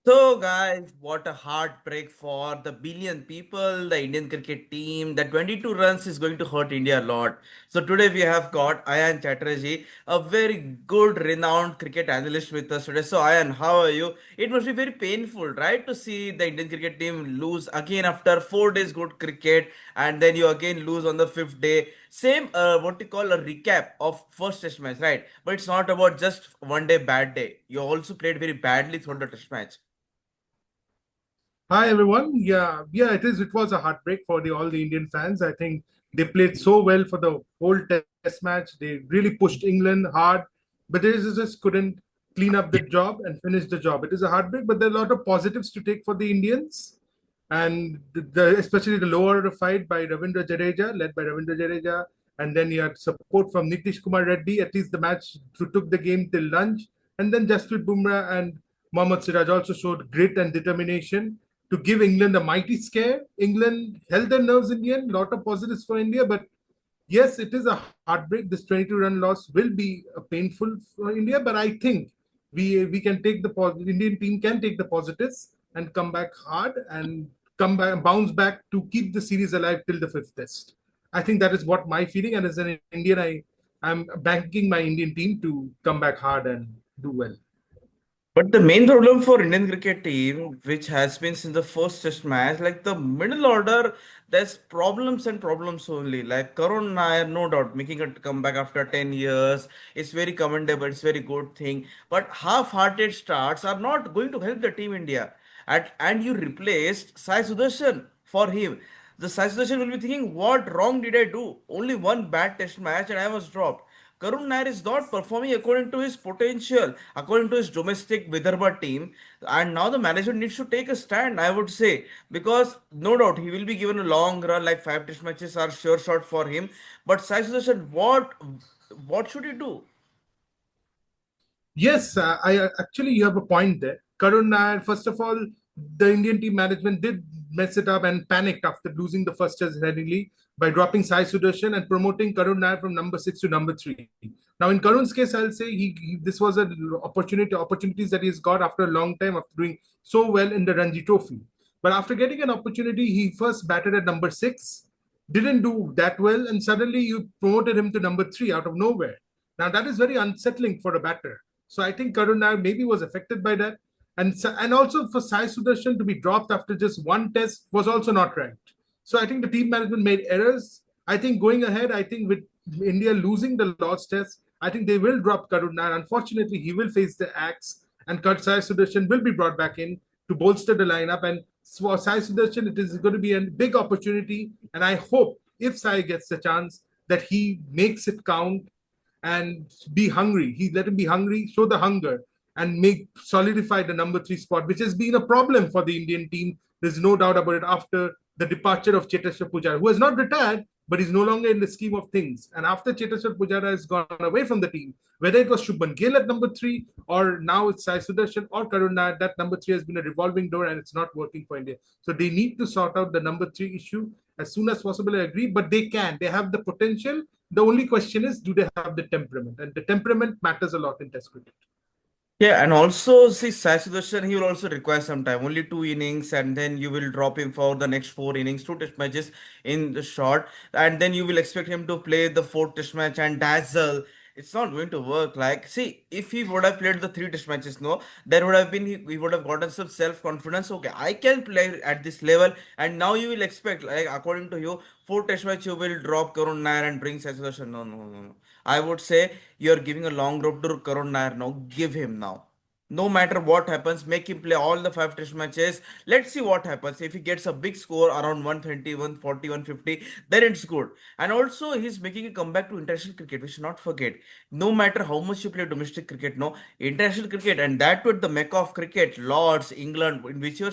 So, guys, what a heartbreak for the billion people, the Indian cricket team. The 22 runs is going to hurt India a lot. So, today we have got Ayan Chatterjee, a very good, renowned cricket analyst with us today. So, Ayan, how are you? It must be very painful, right, to see the Indian cricket team lose again after 4 days good cricket, and then you again lose on the fifth day. Same, what you call a recap of first test match, right? But it's not about just one day bad day. You also played very badly throughout the test match. Hi everyone. Yeah, it is. It was a heartbreak for all the Indian fans. I think they played so well for the whole Test match. They really pushed England hard, but they just couldn't clean up the job and finish the job. It is a heartbreak, but there are a lot of positives to take for the Indians, and especially the lower order fight by Ravindra Jadeja, led by Ravindra Jadeja, and then you had support from Nitish Kumar Reddy. At least the match took the game till lunch, and then Jasprit Bumrah and Mohammad Siraj also showed grit and determination to give England a mighty scare. England held their nerves in the end. Lot of positives for India, but yes, it is a heartbreak. This 22-run loss will be painful for India, but I think we can take the Indian team can take the positives and come back hard and come back bounce back to keep the series alive till the fifth test. I think that is what my feeling, and as an Indian, I'm banking my Indian team to come back hard and do well. But the main problem for Indian cricket team, which has been since the first test match, like the middle order, there's problems and problems only. Like Karun Nair, no doubt, making a comeback after 10 years, it's very commendable, it's very good thing. But half-hearted starts are not going to help the team India. And you replaced Sai Sudarshan for him. The Sai Sudarshan will be thinking, what wrong did I do? Only one bad test match and I was dropped. Karun Nair is not performing according to his potential, according to his domestic Vidarbha team. And now the management needs to take a stand, I would say, because no doubt he will be given a long run, like five test matches are sure shot for him. But Sai Sudarshan, what should he do? Yes, I actually you have a point there. Karun Nair, first of all, the Indian team management did mess it up and panicked after losing the first test headingly by dropping Sai Sudarshan and promoting Karun Nair from number six to number three. Now, in Karun's case, I'll say this was an opportunities that he's got after a long time after doing so well in the Ranji Trophy. But after getting an opportunity, he first batted at number six, didn't do that well, and suddenly you promoted him to number three out of nowhere. Now that is very unsettling for a batter. So I think Karun Nair maybe was affected by that. And also for Sai Sudarshan to be dropped after just one test was also not right. So I think the team management made errors. I think going ahead, I think with India losing the lost test, I think they will drop Karun Nair. Unfortunately, he will face the axe, and Sai Sudarshan will be brought back in to bolster the lineup. And for Sai Sudarshan, it is going to be a big opportunity. And I hope if Sai gets the chance that he makes it count and be hungry. He let him be hungry, show the hunger, and make solidify the number three spot, which has been a problem for the Indian team. There's no doubt about it after the departure of Cheteshwar Pujara, who has not retired, but is no longer in the scheme of things. And after Cheteshwar Pujara has gone away from the team, whether it was Shubman Gill at number three or now it's Sai Sudarshan or Karun Nair, that number three has been a revolving door and it's not working for India. So they need to sort out the number three issue as soon as possible. I agree, but they can. They have the potential. The only question is, do they have the temperament? And the temperament matters a lot in Test cricket. Yeah, and also see Sai Sudarshan, he will also require some time, only two innings, and then you will drop him for the next four innings, two test matches in the short, and then you will expect him to play the fourth test match and dazzle. It's not going to work. Like, see, if he would have played the three test matches, no, there would have been he would have gotten some self-confidence. Okay, I can play at this level, and now you will expect, like, according to you, four test match you will drop Karun Nair and bring Sai Sudarshan. No, no, no, no. I would say you're giving a long rope to Karun Nair now. Give him now. No matter what happens, make him play all the five test matches. Let's see what happens. If he gets a big score around 120, 140, 150, then it's good. And also, he's making a comeback to international cricket. We should not forget. No matter how much you play domestic cricket, no, international cricket, and that with the mecca of cricket, Lords, England, in whichever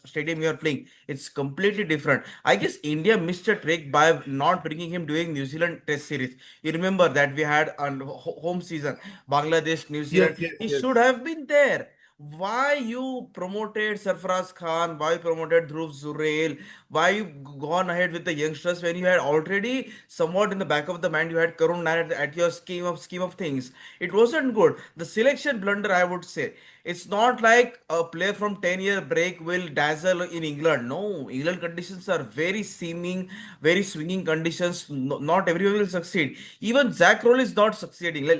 stadium you are playing, it's completely different. I guess India missed a trick by not bringing him during New Zealand Test series. You remember that we had a home season, Bangladesh, New Yes, Zealand. yes, He should yes. have been there. Why you promoted Sarfaraz Khan? Why you promoted Dhruv Zurel? Why you gone ahead with the youngsters when you had already somewhat in the back of the mind you had Karun Nair at your scheme of things? It wasn't good. The selection blunder, I would say. It's not like a player from 10-year break will dazzle in England. No, England conditions are very seeming, very swinging conditions. Not everyone will succeed. Even Zak Crawley is not succeeding.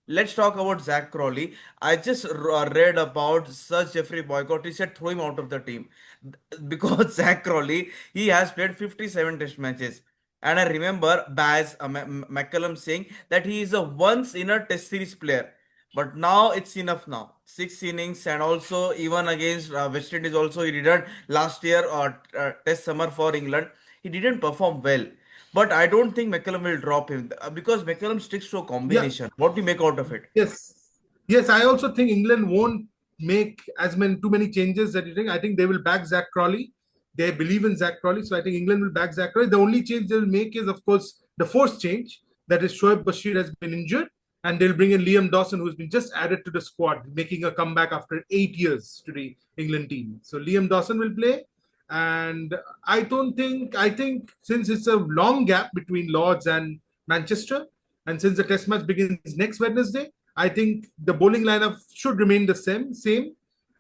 Let's talk about Zak Crawley. I just read about Sir Jeffrey Boycott. He said throw him out of the team because Zak Crawley he has played 57 Test matches, and I remember Baz McCullum saying that he is a once in a Test series player. But now it's enough now. 6 innings and also even against West Indies also he didn't last year or Test summer for England. He didn't perform well. But I don't think McCullum will drop him because McCullum sticks to a Yeah, combination. What do you make out of it? yes. Yes, I also think England won't make as many too many changes that you think. I think they will back Zak Crawley. They believe in Zak Crawley, so I think England will back Zak Crawley. The only change they'll make is, of course, the forced change. That is, Shoaib Bashir has been injured, and they'll bring in Liam Dawson, who's been just added to the squad, making a comeback after 8 years to the England team. So Liam Dawson will play, and I think since it's a long gap between Lords and Manchester, and since the Test match begins next Wednesday, I think the bowling lineup should remain the same.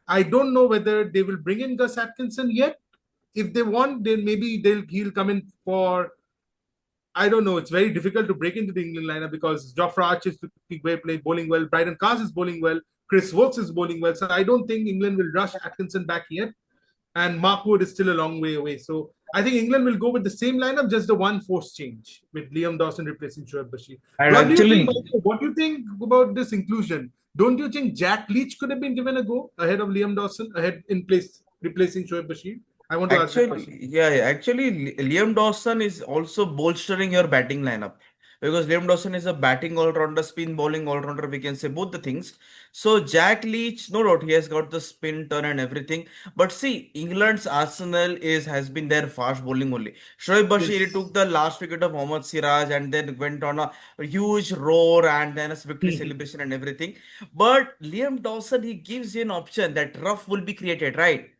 I don't know whether they will bring in Gus Atkinson yet. If they want, then maybe he'll come in for. I don't know. It's very difficult to break into the England lineup because Jofra Archer is bowling well. Brydon Cars is bowling well. Chris Wokes is bowling well. So I don't think England will rush Atkinson back yet. And Mark Wood is still a long way away. So I think England will go with the same lineup, just the one force change with Liam Dawson replacing Shoaib Bashir. And What do you think, actually, Michael? What do you think about this inclusion? Don't you think Jack Leach could have been given a go ahead of Liam Dawson, ahead in place replacing Shoaib Bashir? I want to ask that Actually, question. yeah, actually, Liam Dawson is also bolstering your batting lineup because Liam Dawson is a batting all-rounder, spin bowling all-rounder. We can say both the things. So Jack Leach, no doubt, he has got the spin turn and everything. But see, England's arsenal is has been their fast bowling only. Shoaib Bashir he took Yes. the last wicket of Mohammad Siraj and then went on a huge roar and then a victory celebration and everything. But Liam Dawson, he gives you an option that rough will be created, right?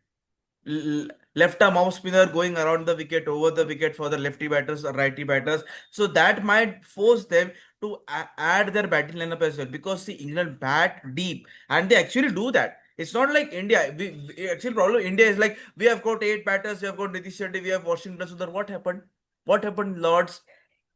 Left arm off spinner going around the wicket, over the wicket for the lefty batters or righty batters. So that might force them to add their batting lineup as well because see, England bat deep and they actually do that. It's not like India. Actually problem India is like we have got 8 batters, we have got Nitish Reddy, we have Washington Sundar. What happened? What happened, Lords?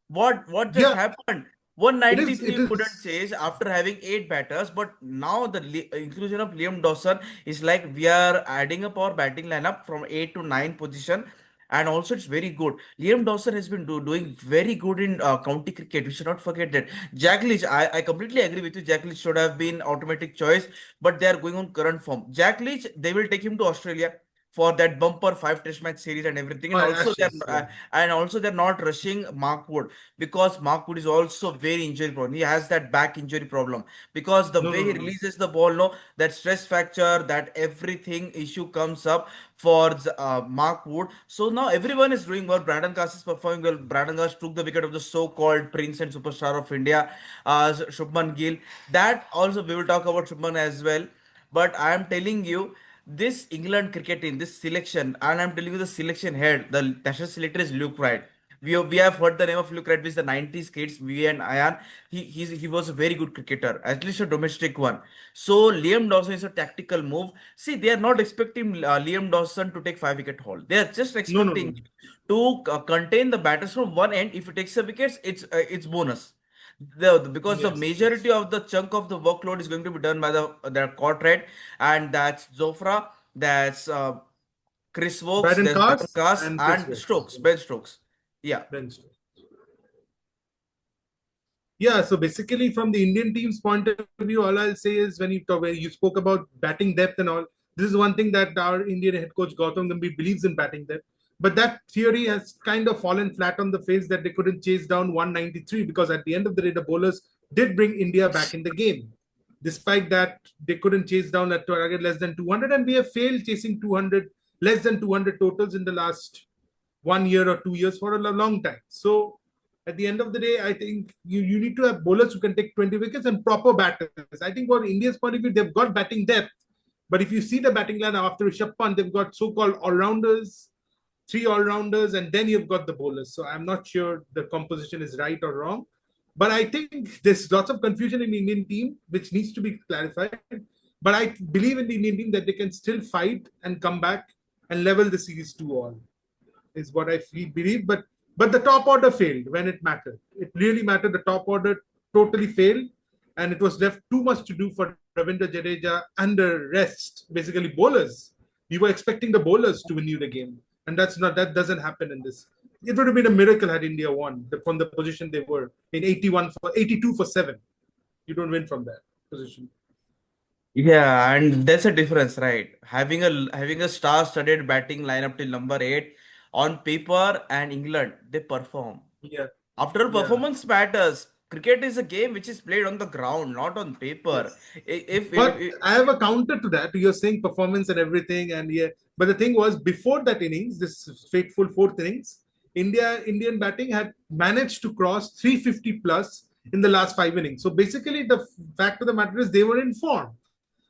What just Yeah, happened? it is. 193 It you couldn't is. chase after having 8 batters, but now the inclusion of Liam Dawson is like we are adding up our batting lineup from 8 to 9 position, and also it's very good. Liam Dawson has been doing very good in county cricket. We should not forget that. Jack Leach, I completely agree with you. Jack Leach should have been automatic choice, but they are going on current form. Jack Leach, they will take him to Australia for that bumper 5 Test match series and everything, Oh, and also Ashes. Yeah. they're not rushing Mark Wood because Mark Wood is also very injury prone. He has that back injury problem because the No, way no, he no, no. releases the ball, no, that stress fracture, that everything issue comes up for Mark Wood. So now everyone is doing well. Brandon Cast is performing well. Brandon Cast took the wicket of the so-called Prince and Superstar of India, Shubman Gill. That also we will talk about Shubman as well. But I am telling you, this England cricket team, this selection, and I'm telling you, the selection head, the national selector is Luke Wright. We have heard the name of Luke Wright, which is the 90s kids, we and Ayan. He was a very good cricketer, at least a domestic one. So Liam Dawson is a tactical move. See, they are not expecting Liam Dawson to take 5 wicket haul. They are just No, no, expecting no. to contain the batters from one end. If he takes the wickets, it's bonus. Because the Yes, yes. majority of the chunk of the workload is going to be done by the quartet, and that's Zofra, that's Chris Wokes, Brydon there's Brandon Cars Cass, and Chris and Wokes. Stokes, Ben Stokes. Yeah. Ben Stokes. Yeah, so basically, from the Indian team's point of view, all I'll say is when you spoke about batting depth and all, this is one thing that our Indian head coach Gautam Gambhir believes in batting depth. But that theory has kind of fallen flat on the face that they couldn't chase down 193 because at the end of the day, the bowlers did bring India back in the game. Despite that, they couldn't chase down a target less than 200, and we have failed chasing 200, less than 200 totals in the last 1 year or 2 years for a long time. So at the end of the day, I think you need to have bowlers who can take 20 wickets and proper batters. I think for India's point of view, they've got batting depth, But if you see the batting line after Rishabh Pant, they've got so-called all-rounders, three all-rounders, and then you've got the bowlers. So I'm not sure the composition is right or wrong. But I think there's lots of confusion in the Indian team, which needs to be clarified. But I believe in the Indian team that they can still fight and come back and level the series 2-all, is what I believe. But the top order failed when it mattered. It really mattered. The top order totally failed, and it was left too much to do for Ravindra Jadeja and the rest, basically bowlers. You were expecting the bowlers to win you the game, and that doesn't happen in this. It would have been a miracle had India won from the position they were in 81 for 82 for 7. You don't win from that position. Yeah, and there's a difference, right? Having a star-studded batting lineup till number 8 on paper, and England, they perform. Yeah, After all, yeah, performance matters. Cricket is a game which is played on the ground, not on paper. yes. If But I have a counter to that. You're saying performance and everything, and yeah. But the thing was, before that innings, this fateful fourth innings, Indian batting had managed to cross 350 plus in the last 5 innings. So basically, the fact of the matter is they were in form.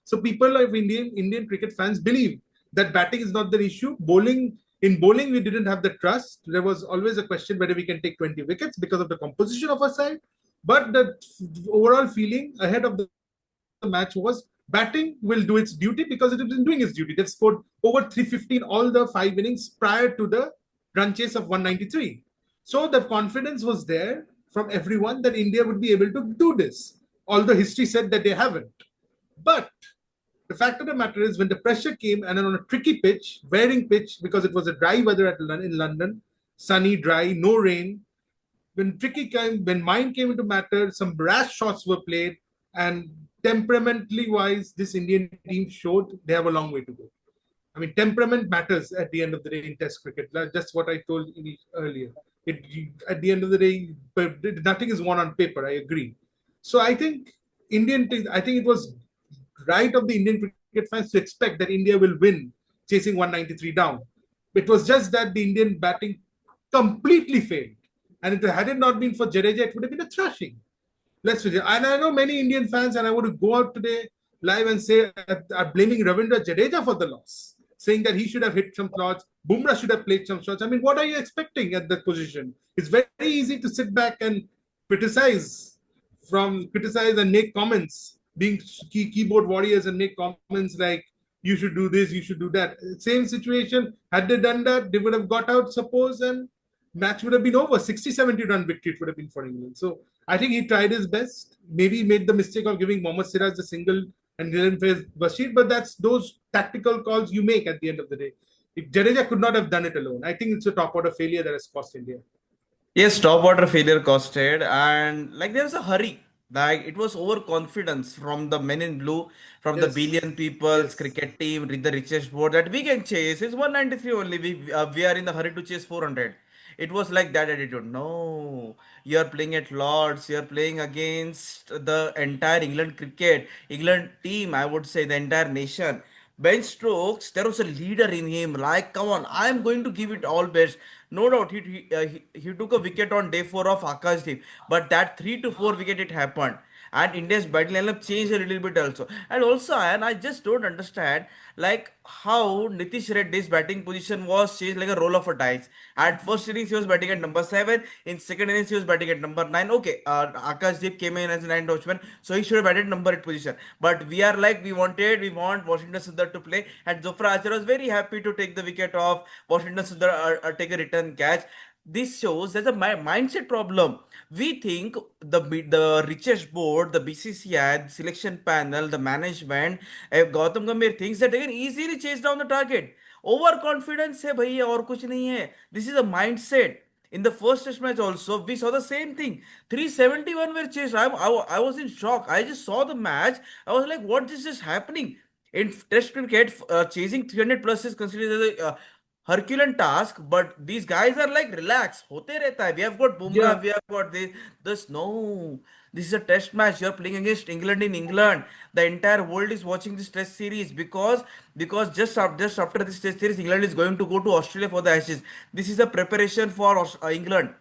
So people like Indian cricket fans believe that batting is not the issue. Bowling, we didn't have the trust. There was always a question whether we can take 20 wickets because of the composition of our side. But the overall feeling ahead of the match was batting will do its duty because it has been doing its duty. They've scored over 315 all the 5 innings prior to the run chase of 193. So the confidence was there from everyone that India would be able to do this, although history said that they haven't. But the fact of the matter is, when the pressure came and then on a tricky pitch, wearing pitch, because it was a dry weather in London, sunny, dry, no rain, when mind came into matter, some brash shots were played, and temperamentally wise, this Indian team showed they have a long way to go. I mean, temperament matters at the end of the day in Test cricket. That's what I told earlier. At the end of the day, nothing is won on paper. I agree. So I think I think it was right of the Indian cricket fans to expect that India will win, chasing 193 down. It was just that the Indian batting completely failed. And had it not been for Jadeja, it would have been a thrashing. Let's face it. And I know many Indian fans, and I want to go out today live and say, are blaming Ravindra Jadeja for the loss, saying that he should have hit some shots, Bumrah should have played some shots. I mean, what are you expecting at that position? It's very easy to sit back and criticize and make comments, being keyboard warriors and make comments like, you should do this, you should do that. Same situation, had they done that, they would have got out, suppose, and match would have been over. 60-70 run victory it would have been for England. So I think he tried his best. Maybe he made the mistake of giving Mohammad Siraj the single and didn't face Bashir, but that's those tactical calls you make at the end of the day. If Jadeja could not have done it alone, I think it's a top order failure that has cost India. Yes, top water failure costed, and like there was a hurry. Like it was overconfidence from the men in blue, from the Yes, billion people's yes, cricket team, the richest board that we can chase. It's 193 only. We are in the hurry to chase 400. It was like that attitude. No, you are playing at Lords. You are playing against the entire England cricket, England team. I would say the entire nation. Ben Stokes, there was a leader in him. Like, come on, I am going to give it all best. No doubt, he took a wicket on day 4 of Akashdeep, but that 3 to 4 wicket it happened. And India's batting lineup changed a little bit also. And also, and I just don't understand like how Nitish Reddy's batting position was changed like a roll of a dice. At first innings, he was batting at number 7. In second innings, he was batting at number 9. Okay, Akashdeep came in as a 9th watchman, so he should have batted number 8 position. But we want Washington Sundar to play, and Zofra Archer was very happy to take the wicket off. Washington Sundar take a return catch. This shows there's a mindset problem. We think the richest board, the BCCI, the selection panel, the management, Gautam Gambhir thinks that they can easily chase down the target. Overconfidence है भैया और कुछ नहीं है. This is a mindset. In the first test match also, we saw the same thing. 371 were chased. I was in shock. I just saw the match. I was like, what is this happening? In test cricket, chasing 300 plus is considered as a Herculean task, but these guys are like, relax, hote rehta hai. We have got yeah, Bumrah, we have got this. No, this is a test match. You're playing against England in England. The entire world is watching this test series because just after this test series, England is going to go to Australia for the Ashes. This is a preparation for England.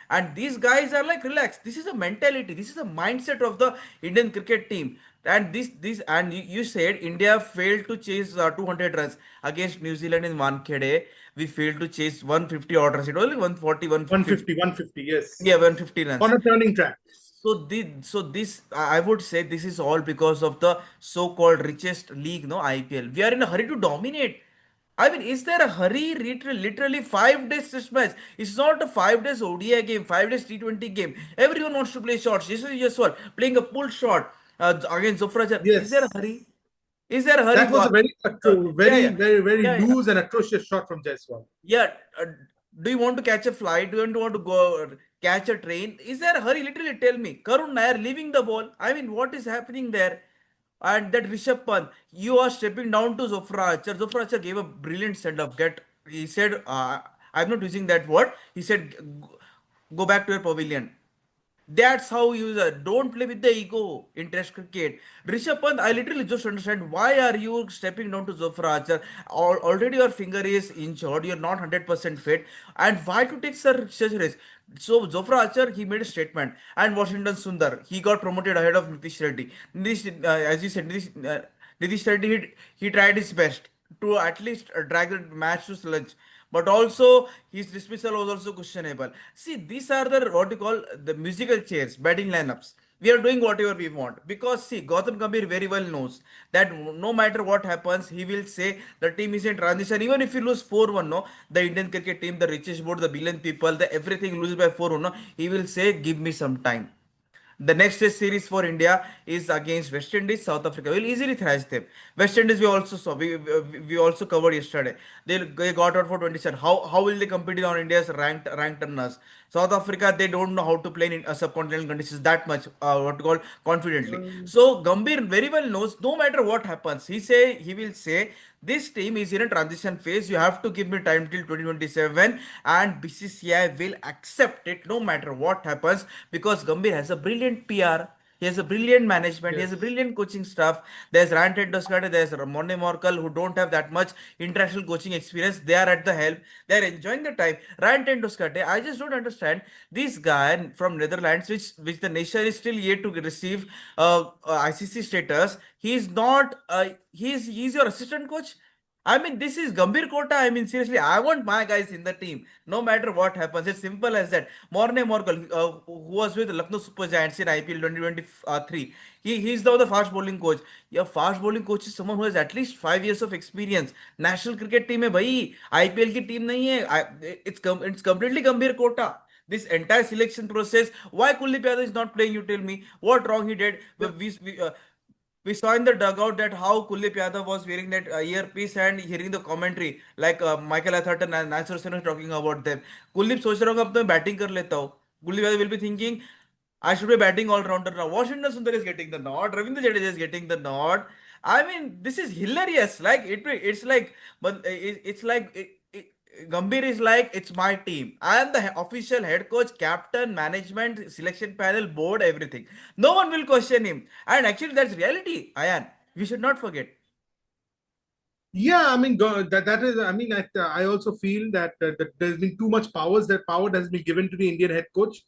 And these guys are like, relax. This is a mentality. This is a mindset of the Indian cricket team. And this and you said India failed to chase 200 runs against New Zealand in Wankhede. We failed to chase 150 orders. It was like 140, 150. 150, 150, yes. Yeah, 150 runs. On a turning track. So this I would say this is all because of the so-called richest league, no IPL. We are in a hurry to dominate. I mean, is there a hurry? Literally 5 days test match. It's not a 5 days ODI game, 5 days T20 game. Everyone wants to play shots. This is just what playing a pull shot against Zofrajar. Is there a Yes. hurry? Is there a hurry? That was a very, Yeah, very, yeah, very, very yeah, yeah. loose and atrocious shot from Jaiswal. Yeah, do you want to catch a flight? Do you want to go catch a train? Is there a hurry? Literally tell me. Karun Nair leaving the ball. I mean, what is happening there? And that Rishabh Pant, you are stepping down to Zofra Archer. Zofra Archer gave a brilliant send off. He said, I'm not using that word. He said, go back to your pavilion. That's how you don't play with the ego in Test cricket. Rishabh Pant, I literally just understand why are you stepping down to Zofra Archer? Already your finger is injured, you're not 100% fit, and why to take such risk? So Zofra Archer, he made a statement, and Washington Sundar, he got promoted ahead of Nitish Reddy. Nitish, as you said, Nitish Reddy, he tried his best to at least drag the match to sludge. But also his dismissal was also questionable. See, these are the what you call the musical chairs, batting lineups. We are doing whatever we want because see, Gautam Gambhir very well knows that no matter what happens, he will say the team is in transition. Even if you lose 4-1, no, the Indian cricket team, the richest board, the billion people, the everything loses by 4-1, no, he will say, give me some time. The next test series for India is against West Indies. South Africa will easily thrash them. West Indies we also saw. We also covered yesterday. They got out for 27. How will they compete on India's ranked runners? South Africa they don't know how to play in subcontinental conditions that much. What to call confidently. So Gambhir very well knows no matter what happens. He will say this team is in a transition phase. You have to give me time till 2027, and BCCI will accept it no matter what happens because Gambhir has a brilliant PR. He has a brilliant management. He has a Yes. brilliant coaching staff. There's Ryan, there's Monday Morkel who don't have that much international coaching experience. They are at the helm. They are enjoying the time. Ryan, I just don't understand this guy from Netherlands, which the nation is still yet to receive ICC status. He's not. He's your assistant coach. I mean, this is Gambhir Kota. I mean, seriously, I want my guys in the team, no matter what happens. It's simple as that. Morne Morkel, who was with Lucknow Super Giants in IPL 2023, he's now the fast bowling coach. Your fast bowling coach is someone who has at least 5 years of experience. National cricket team है भाई, IPL की team नहीं है. It's completely Gambhir Kota. This entire selection process, why Kuldeep Yadav is not playing? You tell me what wrong he did. We saw in the dugout that how Kuldeep Yadav was wearing that earpiece and hearing the commentary like Michael Atherton and Nasser Hussain was talking about them. Kuldeep सोच रहा होगा अब तो मैं batting कर लेता हूँ. Kuldeep Yadav will be thinking I should be batting all rounder now. Washington Sundar is getting the nod. Ravindra Jadeja is getting the nod. I mean, this is hilarious. Like it's like, but it's like. Gambhir is like, it's my team. I am the official head coach, captain, management, selection panel, board, everything. No one will question him. And actually, that's reality, Ayan. We should not forget. Yeah, I mean that is. I mean, I also feel that there's been too much powers. That power has been given to the Indian head coach.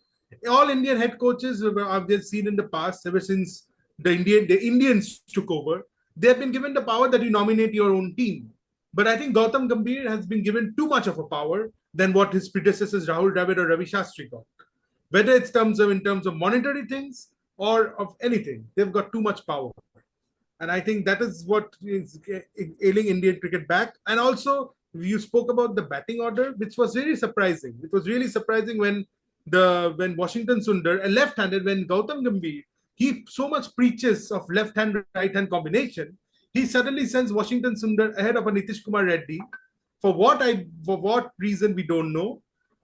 All Indian head coaches I've just seen in the past, ever since the Indians took over, they have been given the power that you nominate your own team. But I think Gautam Gambhir has been given too much of a power than what his predecessors Rahul Dravid or Ravi Shastri got. Whether it's in terms of monetary things or of anything, they've got too much power. And I think that is what is ailing Indian cricket back. And also, you spoke about the batting order, which was really surprising. It was really surprising when Washington Sundar, a left-handed, when Gautam Gambhir, he so much preaches of left-hand right-hand combination, he suddenly sends Washington Sundar ahead of a Nitish Kumar Reddy. For what reason we don't know,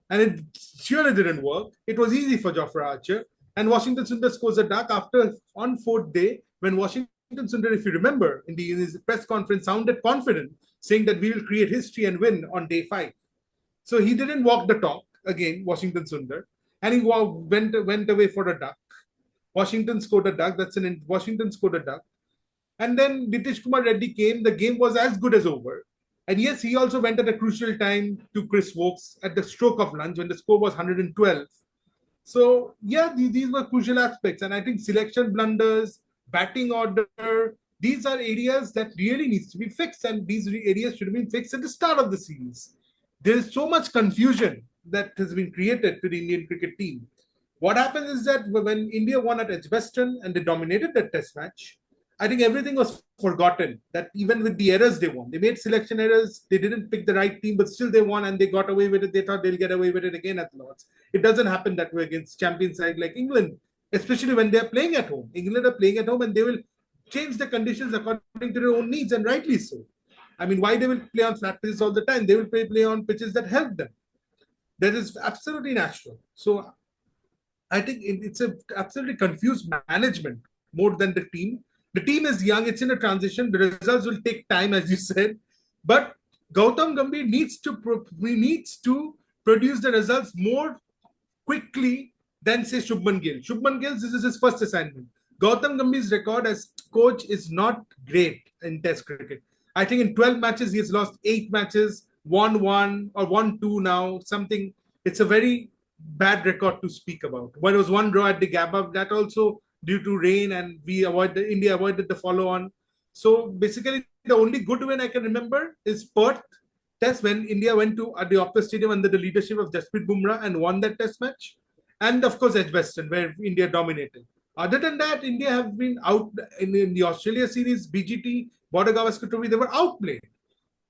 and it surely didn't work. It was easy for Jofra Archer, and Washington Sundar scores a duck after on fourth day when Washington Sundar, if you remember, in his press conference, sounded confident, saying that we will create history and win on day 5. So he didn't walk the talk again, Washington Sundar, and he went away for a duck. Washington scored a duck. Washington scored a duck, and then Nitish Kumar Reddy came. The game was as good as over. And yes, he also went at a crucial time to Chris Wokes at the stroke of lunch when the score was 112. So yeah, these were crucial aspects, and I think selection blunders, batting order. These are areas that really needs to be fixed, and these areas should have been fixed at the start of the series. There is so much confusion that has been created to the Indian cricket team. What happens is that when India won at Edgbaston and they dominated that test match, I think everything was forgotten. That even with the errors they won, they made selection errors, they didn't pick the right team, but still they won and they got away with it. They thought they'll get away with it again at Lords. It doesn't happen that way against champion side like England, especially when they're playing at home. England are playing at home and they will change the conditions according to their own needs, and rightly so. I mean, why they will play on flat pitches all the time? They will play on pitches that help them. That is absolutely natural. So I think it's a absolutely confused management more than the team. The team is young; it's in a transition. The results will take time, as you said, but Gautam Gambhir needs to produce the results more quickly than say Shubman Gill. Shubman Gill, this is his first assignment. Gautam Gambhir's record as coach is not great in Test cricket. I think in 12 matches he has lost 8 matches, won one or won two now. Something. It's a very bad record to speak about. Well, it was one draw at the Gabba, that also due to rain, and India avoided the follow on. So basically, the only good win I can remember is Perth test when India went to at the Optus Stadium under the leadership of Jasprit Bumrah and won that test match. And of course, Edgbaston, where India dominated. Other than that, India have been out in the Australia series, BGT, Border Gavaskar Trophy, they were outplayed.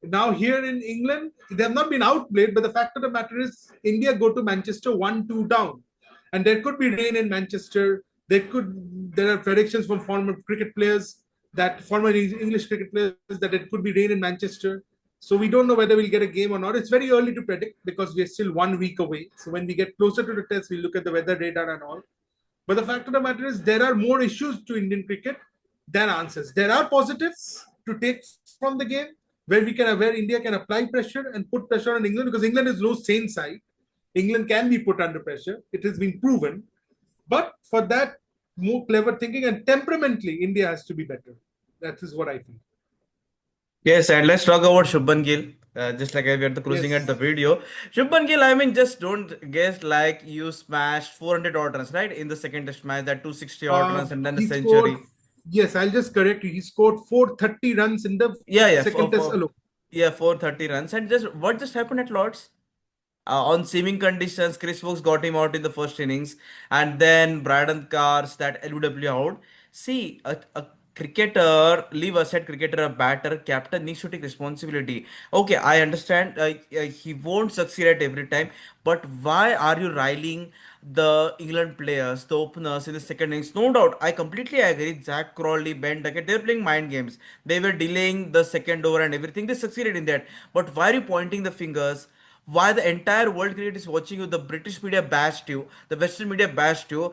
Now here in England, they have not been outplayed, but the fact of the matter is India go to Manchester 1-2 down. And there could be rain in Manchester. There are predictions from former cricket players, that former English cricket players, that it could be rain in Manchester. So we don't know whether we'll get a game or not. It's very early to predict because we are still 1 week away. So when we get closer to the test, we'll look at the weather radar and all. But the fact of the matter is there are more issues to Indian cricket than answers. There are positives to take from the game where India can apply pressure and put pressure on England, because England is no sane side. England can be put under pressure. It has been proven. But for that, more clever thinking and temperamentally, India has to be better. That is what I feel. Yes, and let's talk about Shubman Gill. Just like we are the closing at the Yes. video. Shubman Gill, I mean, just don't guess like you smashed 400 odd runs, right? In the second test match, that 260 odd runs and then a He scored, century. yes, I'll just correct you. He scored 430 runs in the Yeah, yeah, second test alone. 430 runs. And just what just happened at Lords? On seeming conditions, Chris Wokes got him out in the first innings, and then Brandon Cars that LBW out. See, a cricketer, leave aside cricketer, a batter, captain needs to take responsibility. Okay, I understand he won't succeed at every time, but why are you riling the England players, the openers in the second innings? No doubt, I completely agree. Zak Crawley, Ben Duckett, they're playing mind games. They were delaying the second over and everything. They succeeded in that. But why are you pointing the fingers? Why the entire world cricket is watching you? The British media bashed you, the Western media bashed you.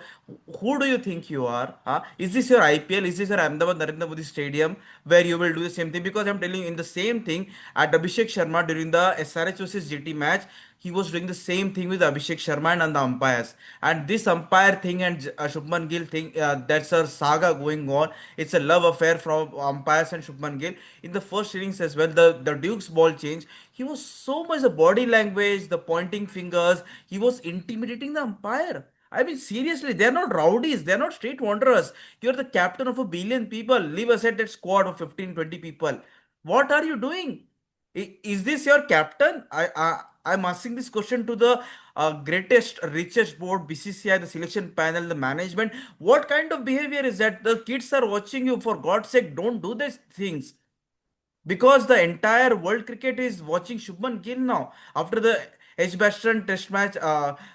Who do you think you are? Huh? Is this your IPL? Is this your Ahmedabad Narendra Modi Stadium where you will do the same thing? Because I'm telling you, in the same thing at Abhishek Sharma during the SRH versus GT match, he was doing the same thing with Abhishek Sharma and the umpires. And this umpire thing and Shubman Gill thing, that's a saga going on. It's a love affair from umpires and Shubman Gill. In the first innings as well, the Duke's ball change. He was so much the body language, the pointing fingers. He was intimidating the umpire. I mean, seriously, they're not rowdies. They're not street wanderers. You're the captain of a billion people. Leave aside that squad of 15, 20 people. What are you doing? Is this your captain? I'm asking this question to the greatest, richest board, BCCI, the selection panel, the management. What kind of behavior is that? The kids are watching you. For God's sake, don't do these things because the entire world cricket is watching Shubman Gill now after the Edgbaston test match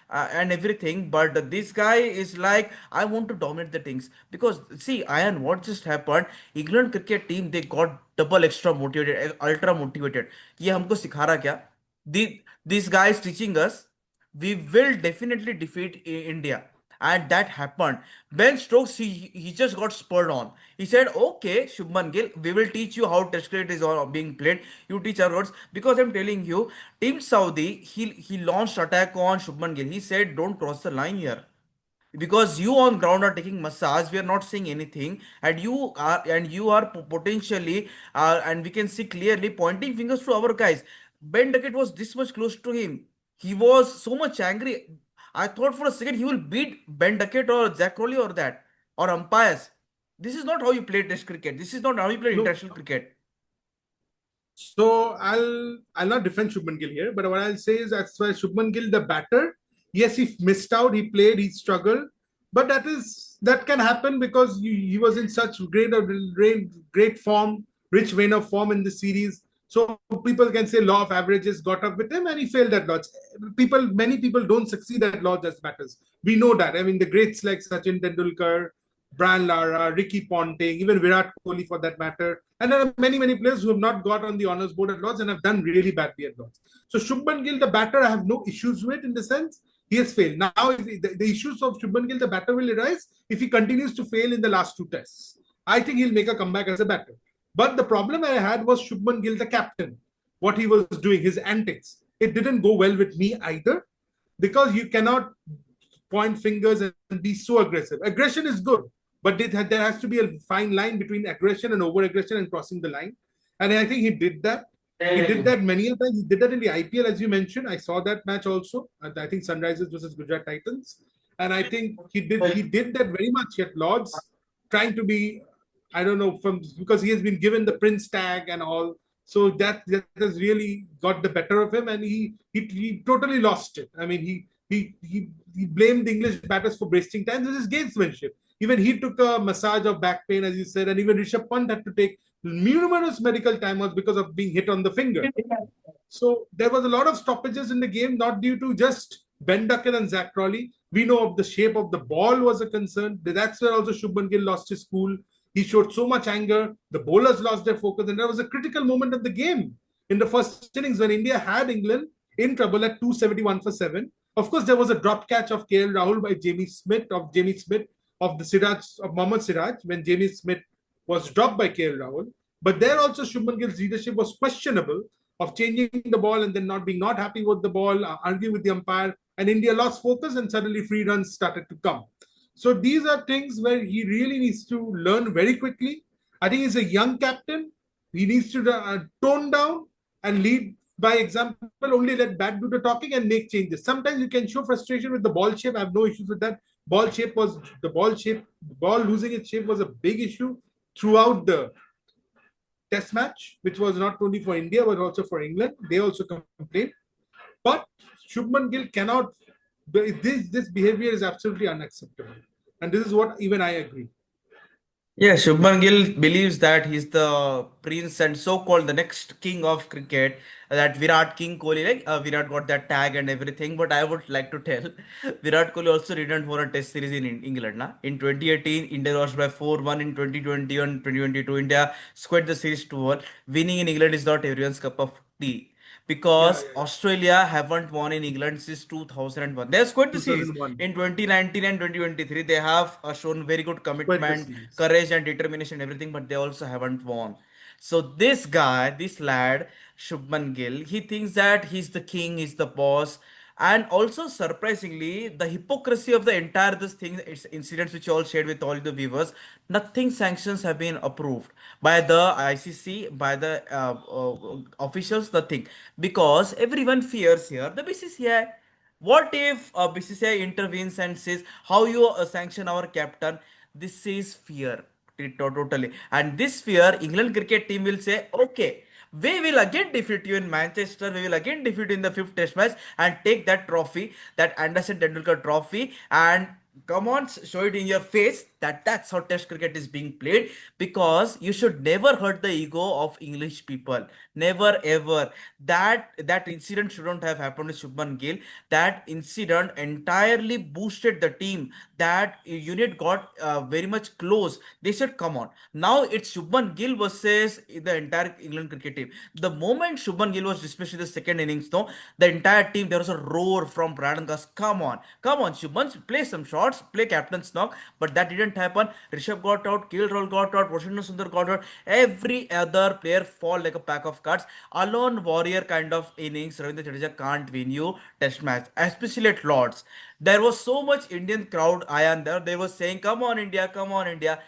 and everything. But this guy is like, I want to dominate the things because see, Ayan, what just happened? England cricket team they got double extra motivated, ultra motivated. ये हमको सिखा रहा क्या? This guy is teaching us we will definitely defeat India. And that happened. Ben Stokes, he just got spurred on. He said, okay, Shubman Gill, we will teach you how test cricket is being played. You teach our words. Because I'm telling you, Team Saudi, he launched attack on Shubman Gill. He said, don't cross the line here because you on ground are taking massage, we are not seeing anything, and you are potentially and we can see clearly pointing fingers to our guys. Ben Duckett was this much close to him. He was so much angry. I thought for a second he will beat Ben Duckett or Zak Crawley or that or umpires. This is not how you play Test cricket. This is not how you play No. international cricket. So I'll not defend Shubman Gill here, but what I'll say is that's why Shubman Gill, the batter, yes, he missed out, he played, he struggled, but that can happen because he was in such great form, rich vein of form in the series. So people can say law of averages got up with him, and he failed at Lords. Many people don't succeed at Lords as batters. We know that. I mean, the greats like Sachin Tendulkar, Brian Lara, Ricky Ponting, even Virat Kohli for that matter. And there are many players who have not got on the honours board at Lords and have done really badly at Lords. So Shubman Gill, the batter, I have no issues with in the sense he has failed. Now, the issues of Shubman Gill, the batter, will arise if he continues to fail in the last two tests. I think he'll make a comeback as a batter. But the problem I had was Shubman Gill, the captain, what he was doing, his antics. It didn't go well with me either because you cannot point fingers and be so aggressive. Aggression is good, but there has to be a fine line between aggression and over aggression and crossing the line. And I think he did that. He did that many a times. He did that in the IPL, as you mentioned. I saw that match also. I think Sunrisers versus Gujarat Titans. And I think he did that very much at Lords, trying to be, I don't know, because he has been given the Prince tag and all. So that has really got the better of him, and he totally lost it. I mean, he blamed the English batters for wasting time. This is gamesmanship. Even he took a massage of back pain, as you said, and even Rishabh Pant had to take numerous medical timeouts because of being hit on the finger. So there was a lot of stoppages in the game, not due to just Ben Ducken and Zak Crawley. We know of the shape of the ball was a concern. That's where also Shubman Gill lost his cool. He showed so much anger. The bowlers lost their focus, and there was a critical moment of the game in the first innings when India had England in trouble at 271 for 7. Of course, there was a drop catch of KL Rahul by Jamie Smith of the Siraj of Mohammad Siraj when Jamie Smith was dropped by KL Rahul. But there also Shubman Gill's leadership was questionable of changing the ball and then not happy with the ball, arguing with the umpire, and India lost focus and suddenly free runs started to come. So these are things where he really needs to learn very quickly. I think he's a young captain. He needs to tone down and lead by example, only let bat do the talking and make changes. Sometimes you can show frustration with the ball shape. I have no issues with that. The ball losing its shape was a big issue throughout the test match, which was not only for India but also for England. They also complained. But Shubman Gill cannot. This behavior is absolutely unacceptable, and this is what even I agree. Yeah, Shubman Gill believes that he's the prince and so-called the next king of cricket. That Virat King Kohli, like Virat got that tag and everything. But I would like to tell, Virat Kohli also didn't won a Test series in England. Na? In 2018, India lost by 4-1. In 2021, 2022, India squared the series 2-1. Winning in England is not everyone's cup of tea Yeah, because yeah, yeah. Australia haven't won in England since 2001. They have scored the series 2001 in 2019 and 2023. They have shown very good squared the commitment, series. courage, and determination, everything, but they also haven't won. So this guy, this lad, Shubman Gill, he thinks that he's the king, he's the boss, and also surprisingly, the hypocrisy of the entire this thing, it's incidents which you all shared with all the viewers. Nothing sanctions have been approved by the ICC, by the officials, nothing, because everyone fears here the BCCI. What if BCCI intervenes and says, how you sanction our captain? This is fear. Totally. And this fear, England cricket team will say, okay, we will again defeat you in Manchester. We will again defeat you in the fifth test match and take that trophy, that Anderson-Tendulkar trophy, and come on, show it in your face that that's how test cricket is being played, because you should never hurt the ego of English people, never ever. That incident shouldn't have happened with Shubman Gill. That incident entirely boosted the team. That unit got very much close. They said, come on, now it's Shubman Gill versus the entire England cricket team. The moment Shubman Gill was dismissed in the second innings, no, the entire team, there was a roar from Brandon. Come on, Shubman, play some shots, play captain's knock. But that didn't happen. Rishabh got out, Gill got out, Sundar got out. Every other player fall like a pack of cards. Alone warrior kind of innings, Ravindra Jadeja can't win you test match, especially at Lords. There was so much Indian crowd, Ayan there. They were saying, come on, India, come on, India.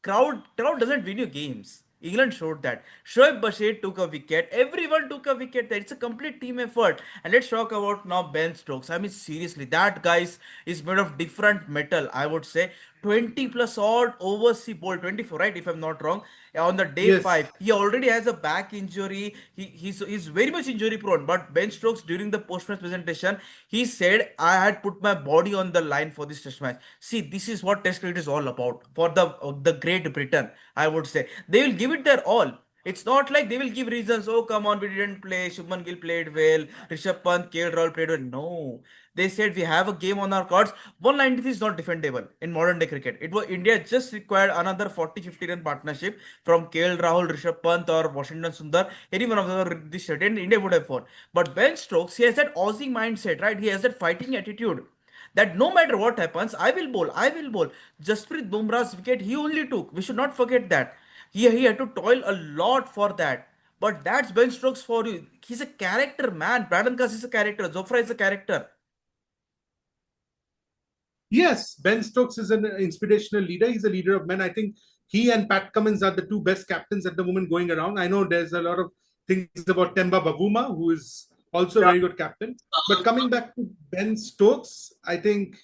Crowd doesn't win you games. England showed that. Shoaib Bashir took a wicket. Everyone took a wicket there. It's a complete team effort. And let's talk about now Ben Stokes. I mean, seriously, that guy is made of different metal, I would say. 20 plus odd overseas ball, 24, right? If I'm not wrong. On the day Yes. 5, he already has a back injury. He's very much injury prone. But Ben Stokes, during the post-match presentation, he said, I had put my body on the line for this test match. See, this is what test cricket is all about. For the Great Britain, I would say. They will give it their all. It's not like they will give reasons. Oh, come on, we didn't play. Shubman Gill played well. Rishabh Pant, KL Rahul played well. No, they said we have a game on our cards. 193 is not defendable in modern day cricket. It was India just required another 40-50 run partnership from KL Rahul, Rishabh Pant, or Washington Sundar. Any one of them this set, and India would have won. But Ben Stokes, he has that Aussie mindset, right? He has that fighting attitude that no matter what happens, I will bowl, I will bowl. Jasprit Bumrah's wicket he only took. We should not forget that. He had to toil a lot for that. But that's Ben Stokes for you. He's a character, man. Brandon Cast is a character. Zofra is a character. Yes, Ben Stokes is an inspirational leader. He's a leader of men. I think he and Pat Cummins are the two best captains at the moment going around. I know there's a lot of things about Temba Bavuma, who is also a very good captain. But coming back to Ben Stokes, I think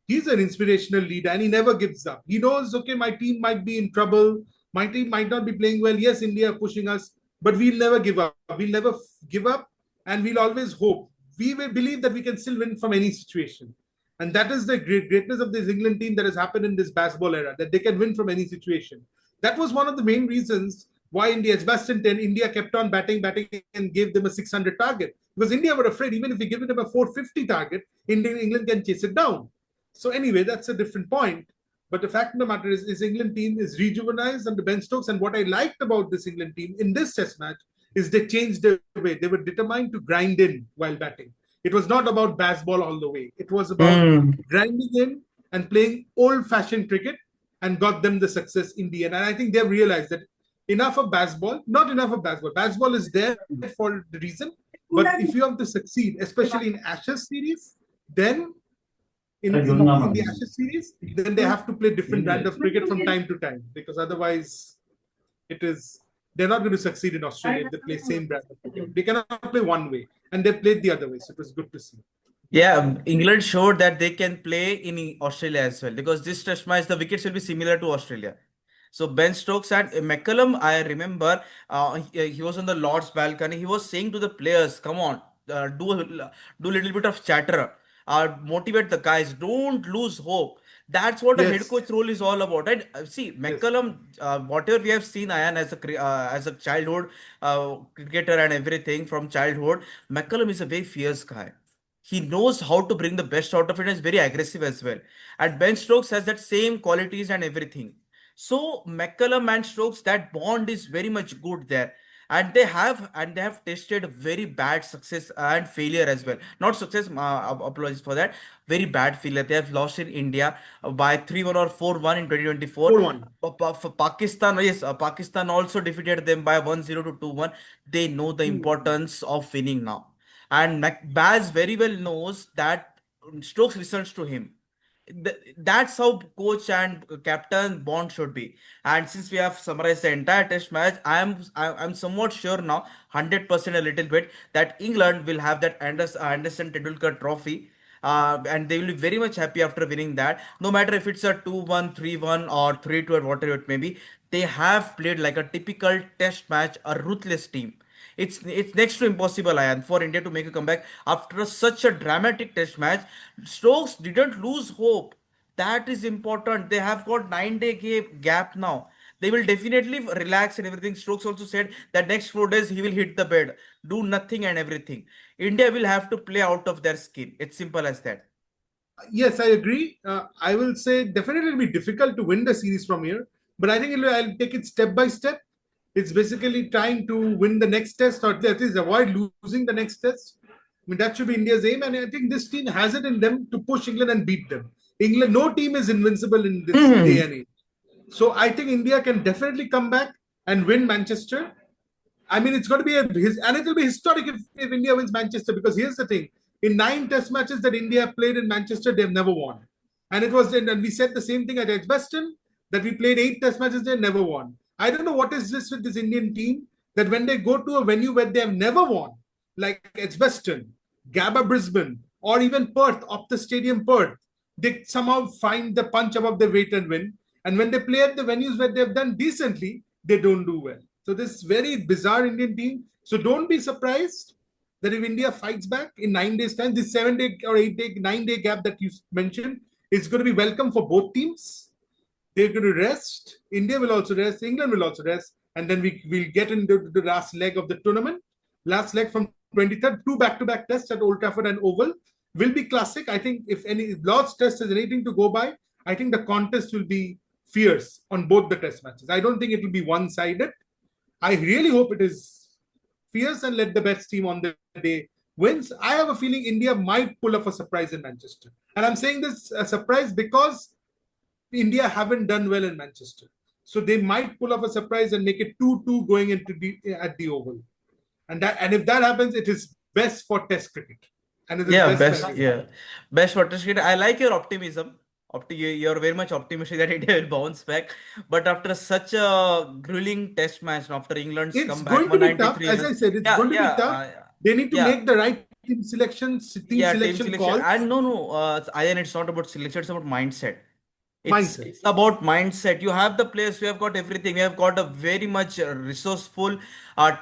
he's an inspirational leader and he never gives up. He knows, okay, my team might be in trouble. My team might not be playing well. Yes, India are pushing us, but we'll never give up. We'll never give up and we'll always hope. We will believe that we can still win from any situation. And that is the greatness of this England team that has happened in this basketball era, that they can win from any situation. That was one of the main reasons why in the Edgbaston 10, India kept on batting, and gave them a 600 target. Because India were afraid, even if we give them a 450 target, England can chase it down. So anyway, that's a different point. But the fact of the matter is England team is rejuvenized under Ben Stokes. And what I liked about this England team in this test match is they changed their way. They were determined to grind in while batting. It was not about baseball all the way. It was about Mm. grinding in and playing old-fashioned cricket and got them the success in the end. And I think they've realized that enough of baseball, not enough of baseball. Baseball is there for the reason. But if you have to succeed, especially in Ashes series, then in the Ashes series, then they have to play different brand of cricket from time to time because otherwise it is they're not going to succeed in Australia if they play same brand of cricket. They cannot play one way, and they played the other way, so it was good to see. Yeah, England showed that they can play in Australia as well because this test match, the wickets will be similar to Australia. So Ben Stokes and McCullum, I remember he was on the Lord's balcony. He was saying to the players, "Come on, do a little bit of chatter, motivate the guys. Don't lose hope." That's what a head Yes, coach role is all about. And see, yes. McCullum, whatever we have seen, Ayan as a childhood cricketer and everything from childhood, McCullum is a very fierce guy. He knows how to bring the best out of it and is very aggressive as well. And Ben Stokes has that same qualities and everything. So McCullum and Stokes, that bond is very much good there. And they have tasted very bad success and failure as well. Not success, apologies for that. Very bad failure. They have lost in India by 3-1 or 4-1 in 2024. 4-1. For Pakistan, yes, Pakistan also defeated them by 1-0 to 2-1. They know the 2-1. importance of winning now. And Baz very well knows that Stokes listens to him. That's how coach and captain bond should be. And since we have summarized the entire test match, I'm somewhat sure now, 100% a little bit, that England will have that Anderson-Tendulkar trophy. And they will be very much happy after winning that. No matter if it's a 2-1, 3-1, or 3-2, or whatever it may be, they have played like a typical test match, a ruthless team. It's next to impossible, Ayan, for India to make a comeback after such a dramatic test match. Stokes didn't lose hope. That is important. They have got 9 day gap now. They will definitely relax and everything. Stokes also said that next 4 days he will hit the bed, do nothing and everything. India will have to play out of their skin. It's simple as that. Yes, I agree. I will say definitely it'll be difficult to win the series from here, but I think I'll take it step by step. It's basically trying to win the next test or at least avoid losing the next test. I mean, that should be India's aim, and I think this team has it in them to push England and beat them. England, no team is invincible in this day Mhm. and age. So I think India can definitely come back and win Manchester. I mean, it's going to be and it will be historic if India wins Manchester because here's the thing: in 9 Test matches that India played in Manchester, they've never won, and and we said the same thing at Edgbaston that we played 8 Test matches, they never won. I don't know what is this with this Indian team that when they go to a venue where they have never won, like Edgbaston, Gabba Brisbane, or even Perth, Optus Stadium Perth. they somehow find the punch above their weight and win. And when they play at the venues where they've done decently, they don't do well. So this very bizarre Indian team. So don't be surprised that if India fights back in 9 days' time, this 7 day or 8 day, 9 day gap that you mentioned is going to be welcome for both teams. They're going to rest. India will also rest. England will also rest. And then we will get into the last leg of the tournament. Last leg from 23rd, two back-to-back tests at Old Trafford and Oval will be classic. I think if any Lord's test has anything to go by, I think the contest will be fierce on both the test matches. I don't think it will be one-sided. I really hope it is fierce and let the best team on the day wins. I have a feeling India might pull off a surprise in Manchester. And I'm saying this a surprise because India haven't done well in Manchester. So they might pull off a surprise and make it 2-2 going into at the Oval. And if that happens, it is best for Test cricket. And it is Yeah, best for best. everyone. Yeah, best for Test cricket. I like your optimism. You're very much optimistic that India will bounce back. But after such a grueling Test match, after England's It's comeback going to be tough. 193 As runs, I said, it's yeah, going to be tough. They need to yeah, make the right team yeah, team selection selection. calls. And no, Ayan, it's not about selection, it's about mindset. Mindset. It's about mindset. You have the players, you have got everything. We have got a very much resourceful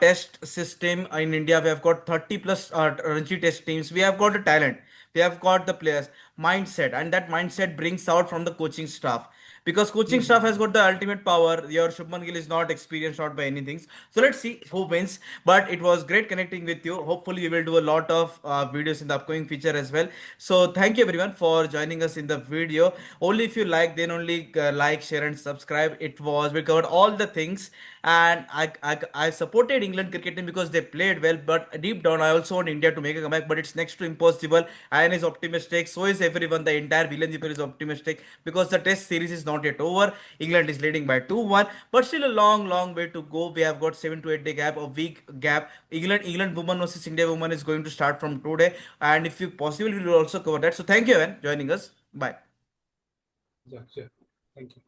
test system in India. We have got 30 plus Ranji test teams. We have got a talent. We have got the players. Mindset. And that mindset brings out from the coaching staff. Because coaching staff has Mhm. got the ultimate power. Your Shubman Gill is not experienced not by anything. So let's see who wins. But it was great connecting with you. Hopefully, we will do a lot of videos in the upcoming future as well. So thank you everyone for joining us in the video. Only if you like, then only like, share, and subscribe. We covered all the things, and I supported England cricket team because they played well. But deep down, I also want India to make a comeback. But it's next to impossible. Ayan is optimistic. So is everyone. The entire Villain Jeeper is optimistic because the Test series is not yet over. England is leading by 2-1, but still a long, long way to go. We have got 7 to 8 day gap, a week gap. England woman versus India woman is going to start from today, and if you possible, we will also cover that. So thank you, Ayan, joining us. Bye. Yeah, sure. Thank you.